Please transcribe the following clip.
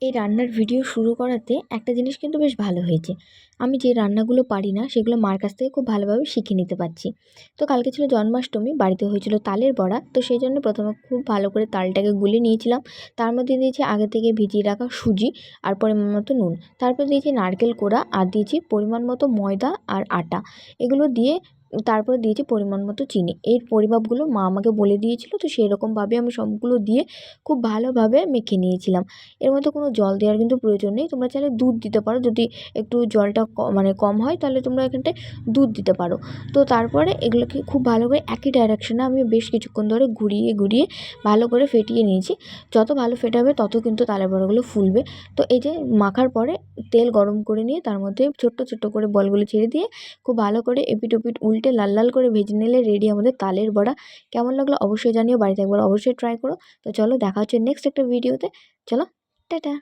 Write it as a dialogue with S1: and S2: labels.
S1: এই রান্নার ভিডিও শুরু করাতে একটা জিনিস কিন্তু বেশ ভালো হয়েছে। আমি যে রান্নাগুলো পারি না সেগুলো মার কাছ থেকে খুব ভালোভাবে শিখে নিতে পারছি। তো কালকে ছিল জন্মাষ্টমী, বাড়িতে হয়েছিল তালের বড়া। তো সেই জন্য প্রথমে খুব ভালো করে তালটাকে গুলে নিয়েছিলাম। তার মধ্যে দিয়েছি আগে থেকে ভিজিয়ে রাখা সুজি আর পরিমাণ মতো নুন। তারপর দিয়েছি নারকেল কোড়া আর দিয়েছি পরিমাণ মতো ময়দা আর আটা। এগুলো দিয়ে তারপরে দিয়েছি পরিমাণ মতো চিনি। এই পরিমাপগুলো মা আমাকে বলে দিয়েছিল, তো সেরকমভাবে আমি সবগুলো দিয়ে খুব ভালোভাবে মেখে নিয়েছিলাম। এর মধ্যে কোনো জল দেওয়ার কিন্তু প্রয়োজন নেই। তোমরা চাইলে দুধ দিতে পারো, যদি একটু জলটা মানে কম হয় তাহলে তোমরা এখানটায় দুধ দিতে পারো। তো তারপরে এগুলোকে খুব ভালো করে একই ডাইরেকশনে আমি বেশ কিছুক্ষণ ধরে ঘুরিয়ে ঘুরিয়ে ভালো করে ফেটিয়ে নিয়েছি। যত ভালো ফেটাবে তত কিন্তু তালের বড়াগুলো ফুলবে। তো এই যে মাখার পরে তেল গরম করে নিয়ে তার মধ্যে ছোট্ট ছোট্ট করে বলগুলো ছেড়ে দিয়ে খুব ভালো করে এপিট ওপিট উল্টে লাল লাল করে ভেজে নিলে রেডি আমাদের তালের বড়া। কেমন লাগলো অবশ্যই জানিও, বাড়িতে একবার অবশ্যই ট্রাই করো। তো চলো দেখা হচ্ছে নেক্সট একটা ভিডিওতে। চলো, টাটা।